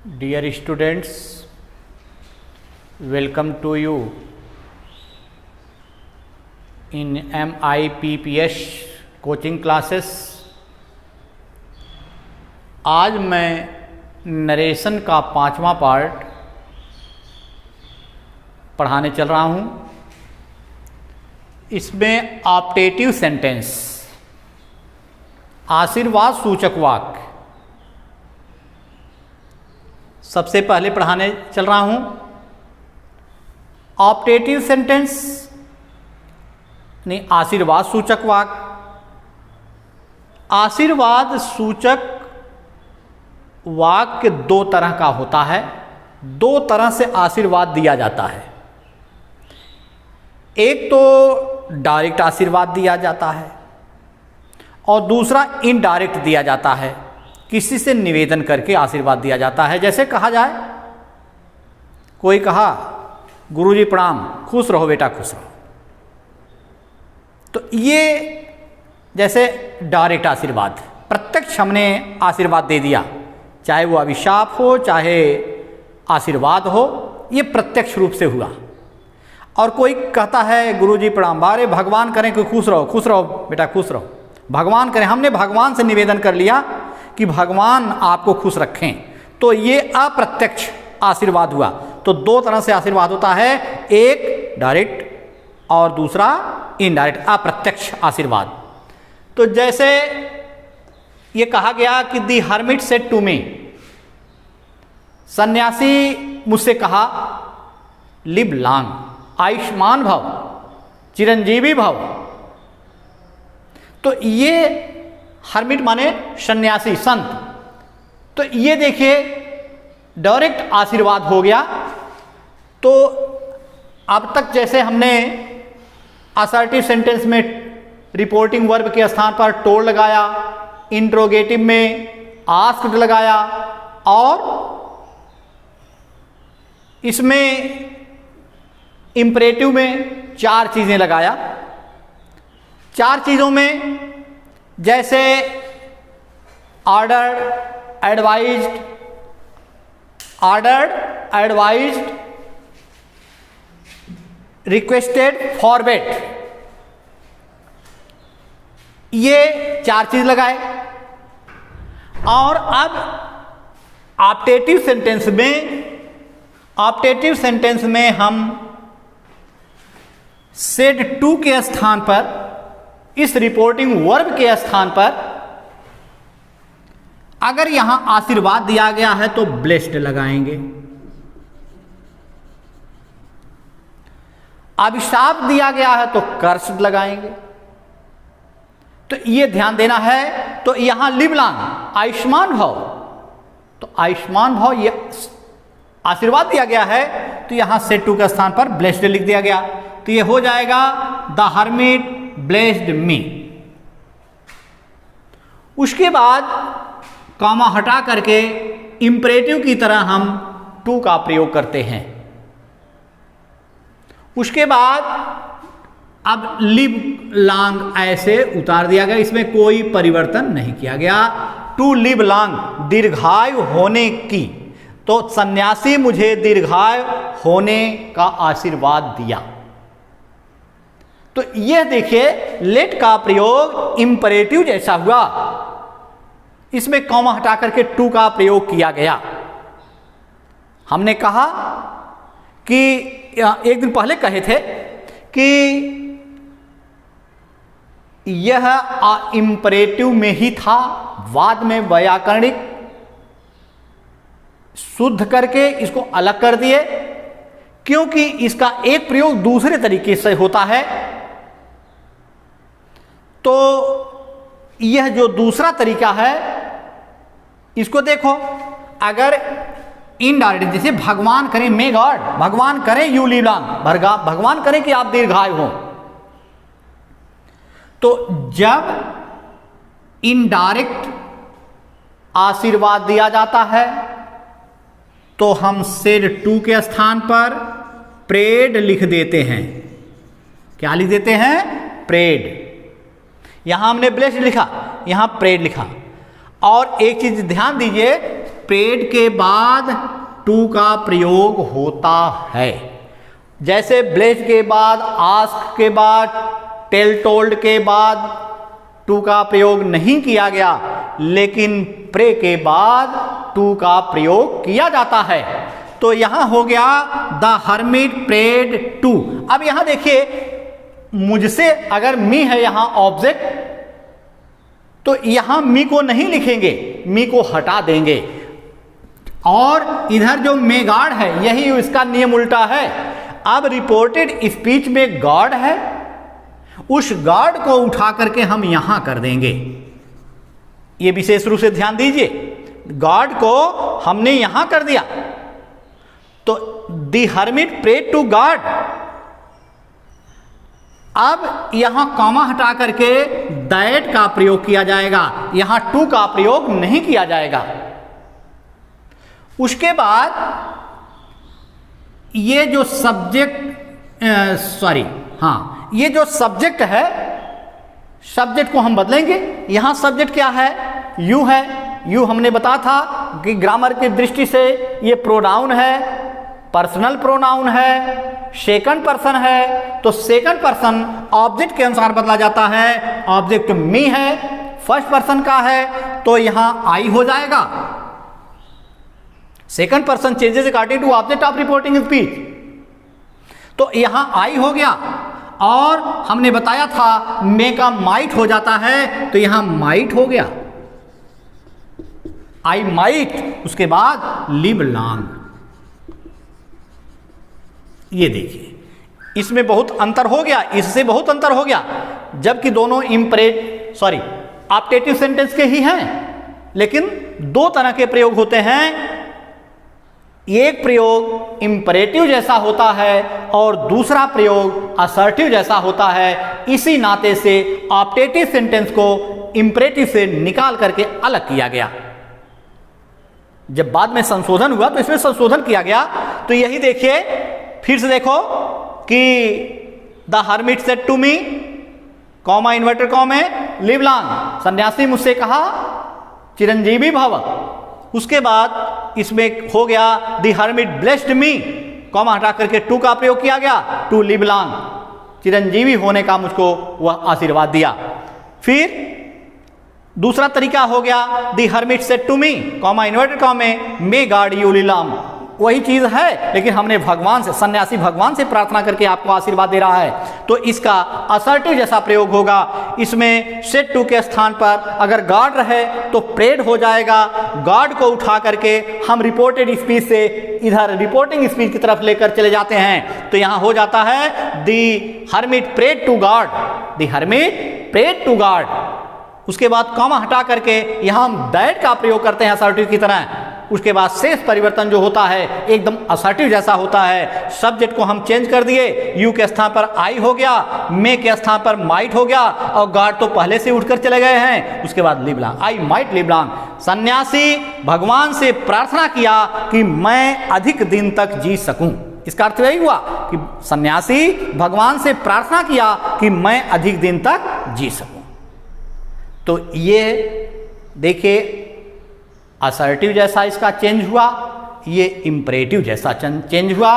Dear students, welcome to you in MIPPS coaching classes. आज मैं narration का 5वां पार्ट पढ़ाने चल रहा हूँ। इसमें ऑप्टेटिव सेंटेंस, आशीर्वाद सूचक वाक्य सबसे पहले पढ़ाने चल रहा हूँ। ऑप्टेटिव सेंटेंस यानी आशीर्वाद सूचक वाक्य। आशीर्वाद सूचक वाक्य दो तरह का होता है, दो तरह से आशीर्वाद दिया जाता है। एक तो डायरेक्ट आशीर्वाद दिया जाता है और दूसरा इनडायरेक्ट दिया जाता है, किसी से निवेदन करके आशीर्वाद दिया जाता है। जैसे कहा जाए, कोई कहा गुरुजी प्रणाम, खुश रहो बेटा खुश रहो, तो ये जैसे डायरेक्ट आशीर्वाद, प्रत्यक्ष हमने आशीर्वाद दे दिया, चाहे वो अभिशाप हो चाहे आशीर्वाद हो, ये प्रत्यक्ष रूप से हुआ। और कोई कहता है गुरुजी प्रणाम, बारे भगवान करें कि खुश रहो बेटा खुश रहो, भगवान करें, हमने भगवान से निवेदन कर लिया कि भगवान आपको खुश रखें, तो ये अप्रत्यक्ष आशीर्वाद हुआ। तो दो तरह से आशीर्वाद होता है, एक डायरेक्ट और दूसरा इनडायरेक्ट, अप्रत्यक्ष आशीर्वाद। तो जैसे ये कहा गया कि दी हर्मिट सेड टू मी, सन्यासी मुझसे कहा लिव लॉन्ग, आयुष्मान भव, चिरंजीवी भव। तो ये हर्मिट माने सन्यासी, संत। तो ये देखिए डायरेक्ट आशीर्वाद हो गया। तो अब तक जैसे हमने असर्टिव सेंटेंस में रिपोर्टिंग वर्ब के स्थान पर टोल्ड लगाया, इंट्रोगेटिव में आस्क्ड लगाया, और इसमें इंपरेटिव में चार चीज़ें लगाया। चार चीज़ों में जैसे ऑर्डर, एडवाइज्ड, रिक्वेस्टेड, फॉरवर्ड, ये चार चीज लगाए। और अब ऑप्टेटिव सेंटेंस में हम सेड टू के स्थान पर, इस रिपोर्टिंग वर्ब के स्थान पर अगर यहां आशीर्वाद दिया गया है तो ब्लेस्ड लगाएंगे, अभिशाप दिया गया है तो कर्स्ड लगाएंगे। तो ये ध्यान देना है। तो यहां लिव लॉन्ग, आयुष्मान भव, तो आयुष्मान भव ये आशीर्वाद दिया गया है, तो यहां सेड टू के स्थान पर ब्लेस्ड लिख दिया गया। तो ये हो जाएगा द हर्मिट ब्लेस्ड मी। उसके बाद कॉमा हटा करके इंपरेटिव की तरह हम टू का प्रयोग करते हैं। उसके बाद अब लिव लॉन्ग ऐसे उतार दिया गया, इसमें कोई परिवर्तन नहीं किया गया। टू लिव लॉन्ग, दीर्घायु होने की, तो सन्यासी मुझे दीर्घायु होने का आशीर्वाद दिया। तो यह देखिए लेट का प्रयोग इंपरेटिव जैसा हुआ, इसमें कॉमा हटा करके टू का प्रयोग किया गया। हमने कहा कि एक दिन पहले कहे थे कि यह इंपरेटिव में ही था, बाद में व्याकरणिक शुद्ध करके इसको अलग कर दिए, क्योंकि इसका एक प्रयोग दूसरे तरीके से होता है। तो यह जो दूसरा तरीका है, इसको देखो, अगर इनडायरेक्ट, जैसे भगवान करें, मे गॉड, भगवान करें यू लिव लॉन्ग, भगवान करें कि आप दीर्घायु हो। तो जब इनडायरेक्ट आशीर्वाद दिया जाता है तो हम सेड टू के स्थान पर प्रेड लिख देते हैं। क्या लिख देते हैं? प्रेड। यहां हमने ब्लेस्ड लिखा, यहां प्रेड लिखा। और एक चीज ध्यान दीजिए, प्रेड के बाद टू का प्रयोग होता है। जैसे ब्लेस्ड के बाद, आस्क के बाद, टेल टोल्ड के बाद टू का प्रयोग नहीं किया गया, लेकिन प्रे के बाद टू का प्रयोग किया जाता है। तो यहां हो गया द हर्मिट प्रेड टू। अब यहां देखिए, मुझसे अगर मी है यहां ऑब्जेक्ट, तो यहां मी को नहीं लिखेंगे, मी को हटा देंगे। और इधर जो मे गार्ड है, यही इसका नियम उल्टा है। अब रिपोर्टेड स्पीच में गॉड है, उस गॉड को उठा करके हम यहां कर देंगे। ये विशेष रूप से ध्यान दीजिए, गॉड को हमने यहां कर दिया, तो the hermit prayed to God. अब यहां कॉमा हटा करके दैट का प्रयोग किया जाएगा, यहां टू का प्रयोग नहीं किया जाएगा। उसके बाद ये जो सब्जेक्ट ये जो सब्जेक्ट है, सब्जेक्ट को हम बदलेंगे। यहां सब्जेक्ट क्या है? यू है। यू हमने बताया था कि ग्रामर की दृष्टि से ये प्रोनाउन है, पर्सनल प्रोनाउन है, सेकंड पर्सन है। तो सेकंड पर्सन ऑब्जेक्ट के अनुसार बदला जाता है। ऑब्जेक्ट मी है, फर्स्ट पर्सन का है, तो यहां आई हो जाएगा। Second person changes according to object of reporting speech, तो यहां आई हो गया। और हमने बताया था मे का माइट हो जाता है, तो यहां माइट हो गया, आई माइट। उसके बाद लिव लॉन्ग। ये देखिए, इसमें बहुत अंतर हो गया, इससे बहुत अंतर हो गया, जबकि दोनों ऑप्टेटिव सेंटेंस के ही हैं, लेकिन दो तरह के प्रयोग होते हैं। एक प्रयोग इंपरेटिव जैसा होता है और दूसरा प्रयोग असर्टिव जैसा होता है। इसी नाते से ऑप्टेटिव सेंटेंस को इंपरेटिव से निकाल करके अलग किया गया। जब बाद में संशोधन हुआ तो इसमें संशोधन किया गया। तो यही देखिए, फिर से देखो कि the hermit said to me, comma inverted comma में, लिव लॉन्ग। सन्यासी मुझसे कहा चिरंजीवी भव। उसके बाद इसमें हो गया the hermit blessed me, comma हटा करके टू का प्रयोग किया गया, टू लिव लॉन्ग, चिरंजीवी होने का मुझको वह आशीर्वाद दिया। फिर दूसरा तरीका हो गया the hermit said to me, comma inverted comma में, may God you live long. वही चीज है, लेकिन हमने भगवान से, सन्यासी भगवान से प्रार्थना करके आपको आशीर्वाद दे रहा है, तो इसका असर्टिव जैसा प्रयोग होगा। इसमें सेड टू के स्थान पर अगर गॉड रहे तो प्रेड हो जाएगा। गॉड को उठा करके हम रिपोर्टेड स्पीच से इधर रिपोर्टिंग स्पीच की तरफ लेकर चले जाते हैं, तो यहां हो जाता है the hermit prayed to God, the hermit prayed to God. उसके बाद कॉमा हटा करके यहां हम दैट का प्रयोग करते हैं असर्टिव की तरह। उसके बाद शेष परिवर्तन जो होता है एकदम असर्टिव जैसा होता है। सब्जेक्ट को हम चेंज कर दिए, यू के स्थान पर आई हो गया, मे के स्थान पर माइट हो गया, और गॉड तो पहले से उठकर चले गए हैं। उसके बाद live long, I might live long. सन्यासी भगवान से प्रार्थना किया कि मैं अधिक दिन तक जी सकूं। इसका अर्थ यही हुआ कि सन्यासी भगवान से प्रार्थना किया कि मैं अधिक दिन तक जी सकूं। तो ये देखिए, असर्टिव जैसा इसका चेंज हुआ, ये इंपरेटिव जैसा चेंज हुआ।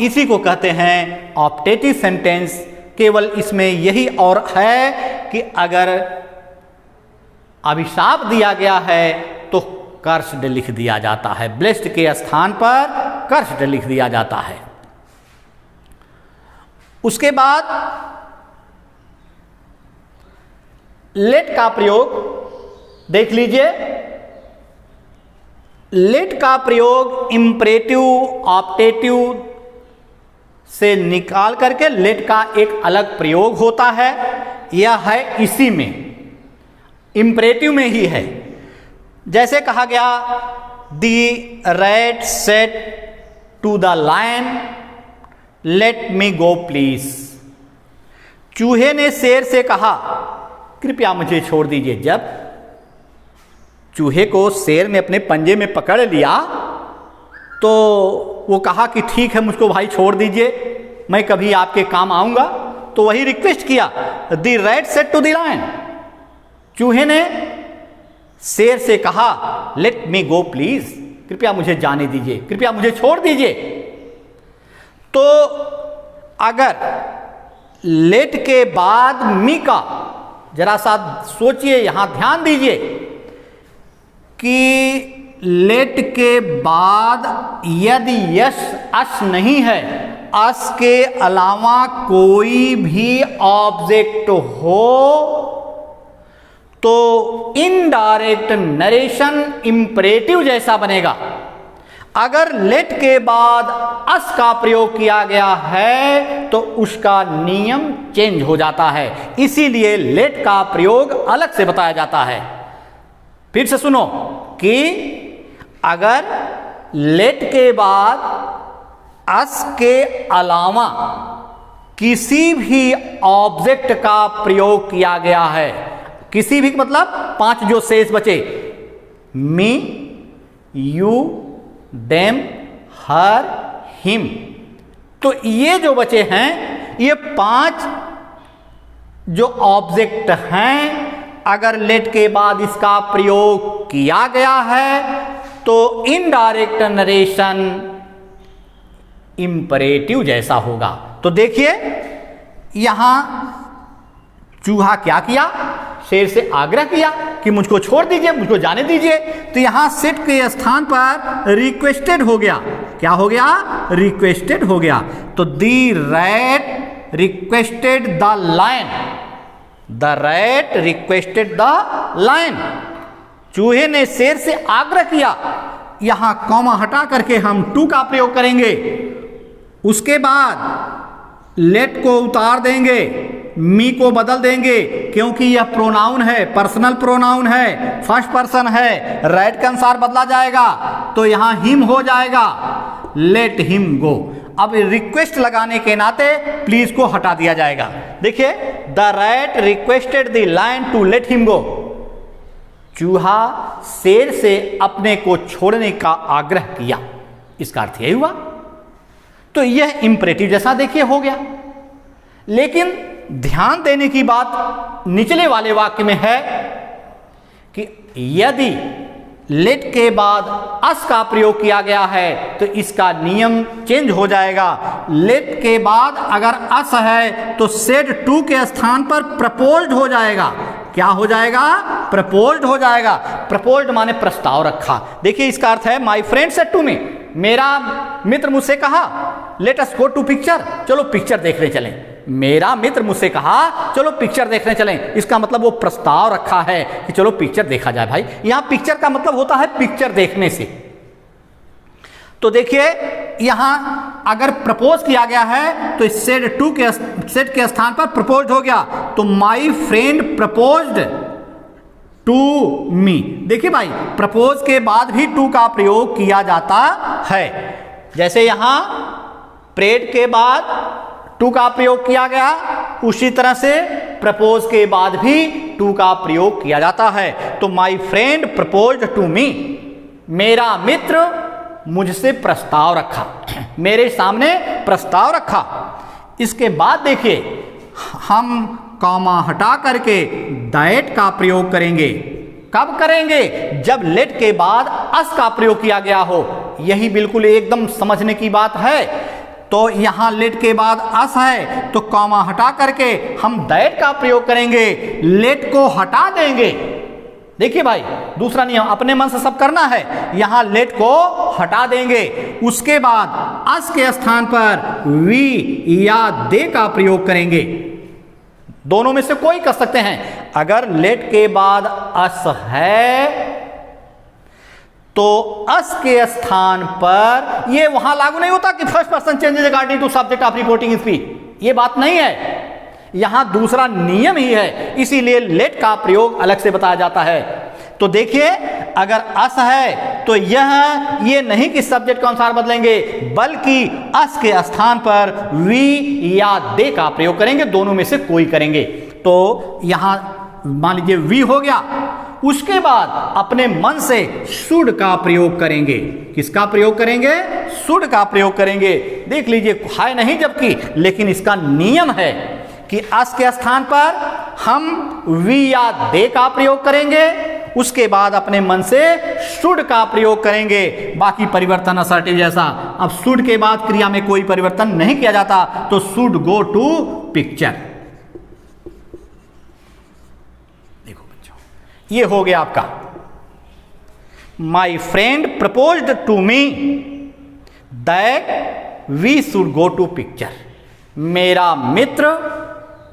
इसी को कहते हैं ऑप्टेटिव सेंटेंस। केवल इसमें यही और है कि अगर अभिशाप दिया गया है तो कर्स्ड लिख दिया जाता है, ब्लेस्ड के स्थान पर कर्स्ड लिख दिया जाता है। उसके बाद लेट का प्रयोग देख लीजिए। लेट का प्रयोग इंपरेटिव ऑप्टेटिव से निकाल करके लेट का एक अलग प्रयोग होता है। यह है इसी में, इंपरेटिव में ही है। जैसे कहा गया the rat said to the lion let me go please. चूहे ने शेर से कहा कृपया मुझे छोड़ दीजिए। जब चूहे को शेर ने अपने पंजे में पकड़ लिया तो वो कहा कि ठीक है, मुझको भाई छोड़ दीजिए, मैं कभी आपके काम आऊंगा। तो वही रिक्वेस्ट किया, the rat said to the lion, चूहे ने शेर से कहा लेट मी गो प्लीज, कृपया मुझे जाने दीजिए, कृपया मुझे छोड़ दीजिए। तो अगर लेट के बाद मी का, जरा सा सोचिए, यहां ध्यान दीजिए कि लेट के बाद यदि यस अस नहीं है, अस के अलावा कोई भी ऑब्जेक्ट हो, तो इनडायरेक्ट नरेशन इंपरेटिव जैसा बनेगा। अगर लेट के बाद अस का प्रयोग किया गया है तो उसका नियम चेंज हो जाता है, इसीलिए लेट का प्रयोग अलग से बताया जाता है। फिर से सुनो कि अगर लेट के बाद अस के अलावा किसी भी ऑब्जेक्ट का प्रयोग किया गया है, किसी भी मतलब 5 जो शेष बचे, मी, यू, देम, हर, हिम, तो ये जो बचे हैं, ये 5 जो ऑब्जेक्ट हैं, अगर लेट के बाद इसका प्रयोग किया गया है तो इनडायरेक्ट नरेशन इंपरेटिव जैसा होगा। तो देखिए यहां चूहा क्या किया, शेर से आग्रह किया कि मुझको छोड़ दीजिए, मुझको जाने दीजिए। तो यहां सेट के स्थान पर रिक्वेस्टेड हो गया। क्या हो गया? रिक्वेस्टेड हो गया। तो the rat requested the lion, the rat requested the lion, चूहे ने शेर से आग्रह किया। यहां कॉमा हटा करके हम टू का प्रयोग करेंगे, उसके बाद लेट को उतार देंगे, मी को बदल देंगे, क्योंकि यह प्रोनाउन है, पर्सनल प्रोनाउन है, फर्स्ट पर्सन है, रैट के अनुसार बदला जाएगा, तो यहां हिम हो जाएगा, लेट हिम गो। अब रिक्वेस्ट लगाने के नाते प्लीज को हटा दिया जाएगा। देखिए, the rat requested the lion to let him go, चूहा शेर से अपने को छोड़ने का आग्रह किया, इसका अर्थ यही हुआ। तो यह इंपरेटिव जैसा देखिए हो गया। लेकिन ध्यान देने की बात निचले वाले वाक्य में है कि यदि लेट के बाद अस का प्रयोग किया गया है तो इसका नियम चेंज हो जाएगा। लेट के बाद अगर अस है तो सेड टू के स्थान पर प्रपोज्ड हो जाएगा। क्या हो जाएगा? प्रपोज्ड हो जाएगा। प्रपोज्ड माने प्रस्ताव रखा। देखिए इसका अर्थ है my friend said to me, मेरा मित्र मुझसे कहा let us go to picture, चलो पिक्चर देखने चलें। मेरा मित्र मुझसे कहा चलो पिक्चर देखने चलें, इसका मतलब वो प्रस्ताव रखा है कि चलो पिक्चर देखा जाए। भाई यहां पिक्चर का मतलब होता है पिक्चर देखने से। तो देखिए यहां अगर प्रपोज किया गया है तो सेड टू के सेड के स्थान पर प्रपोज्ड हो गया। तो my friend proposed to me. देखिए भाई प्रपोज के बाद भी टू का प्रयोग किया जाता है। जैसे यहां प्रेड के बाद टू का प्रयोग किया गया, उसी तरह से प्रपोज के बाद भी टू का प्रयोग किया जाता है। तो my friend proposed to me, मेरा मित्र मुझसे प्रस्ताव रखा, मेरे सामने प्रस्ताव रखा। इसके बाद देखिए हम कॉमा हटा करके दैट का प्रयोग करेंगे। कब करेंगे? जब लेट के बाद अस का प्रयोग किया गया हो। यही बिल्कुल एकदम समझने की बात है। तो यहां लेट के बाद अस है तो कॉमा हटा करके हम दैट का प्रयोग करेंगे, लेट को हटा देंगे। देखिए भाई दूसरा नियम अपने मन से सब करना है। यहां लेट को हटा देंगे, उसके बाद अस के स्थान पर वी या दे का प्रयोग करेंगे। दोनों में से कोई कर सकते हैं। अगर लेट के बाद अस है तो अस के स्थान पर ये वहां लागू नहीं होता कि first person changes according to subject of reporting speech, ये बात नहीं है। यहां दूसरा नियम ही है, इसीलिए लेट का प्रयोग अलग से बताया जाता है। तो देखिए अगर अस है तो ये नहीं कि सब्जेक्ट के अनुसार बदलेंगे, बल्कि अस के स्थान पर वी या दे का प्रयोग करेंगे, दोनों में से कोई करेंगे। तो यहां मान लीजिए वी हो गया, उसके बाद अपने मन से शुड का प्रयोग करेंगे। किसका प्रयोग करेंगे? शुड का प्रयोग करेंगे। देख लीजिए है नहीं जबकि, लेकिन इसका नियम है कि अस के स्थान पर हम वी या दे का प्रयोग करेंगे, उसके बाद अपने मन से शुड का प्रयोग करेंगे। बाकी परिवर्तन असर्टिव जैसा। अब शुड के बाद क्रिया में कोई परिवर्तन नहीं किया जाता, तो शुड गो टू पिक्चर। देखो बच्चों, ये हो गया आपका my friend proposed to me that we should go to picture. मेरा मित्र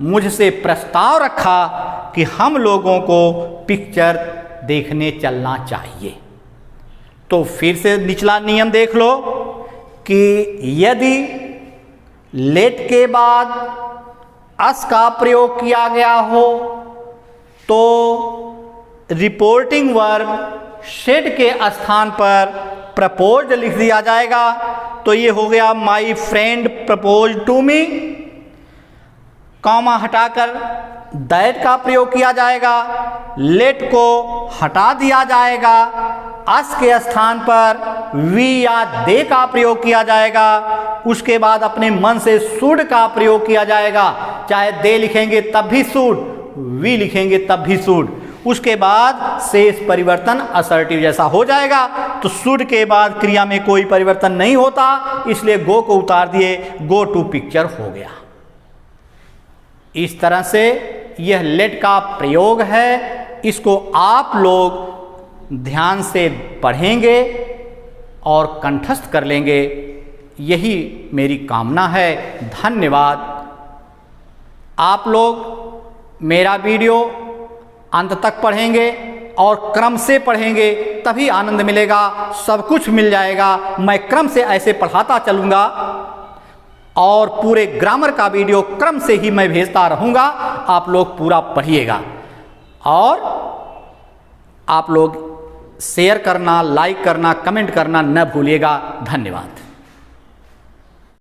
मुझसे प्रस्ताव रखा कि हम लोगों को पिक्चर देखने चलना चाहिए। तो फिर से निचला नियम देख लो कि यदि लेट के बाद अस का प्रयोग किया गया हो तो रिपोर्टिंग वर्ब शेड के स्थान पर प्रपोज्ड लिख दिया जाएगा। तो ये हो गया my friend propose to me, comma हटाकर दैट का प्रयोग किया जाएगा, लेट को हटा दिया जाएगा, अस के स्थान पर वी या दे का प्रयोग किया जाएगा। उसके बाद अपने मन से शुड का प्रयोग किया जाएगा, चाहे दे लिखेंगे तब भी शुड, वी लिखेंगे तब भी शुड। उसके बाद शेष परिवर्तन असर्टिव जैसा हो जाएगा। तो शुड के बाद क्रिया में कोई परिवर्तन नहीं होता, इसलिए गो को उतार दिए, गो टू पिक्चर हो गया। इस तरह से यह लेट का प्रयोग है। इसको आप लोग ध्यान से पढ़ेंगे और कंठस्थ कर लेंगे, यही मेरी कामना है। धन्यवाद। आप लोग मेरा वीडियो अंत तक पढ़ेंगे और क्रम से पढ़ेंगे, तभी आनंद मिलेगा, सब कुछ मिल जाएगा। मैं क्रम से ऐसे पढ़ाता चलूँगा और पूरे ग्रामर का वीडियो क्रम से ही मैं भेजता रहूँगा। आप लोग पूरा पढ़िएगा और आप लोग शेयर करना, लाइक करना, कमेंट करना न भूलिएगा। धन्यवाद।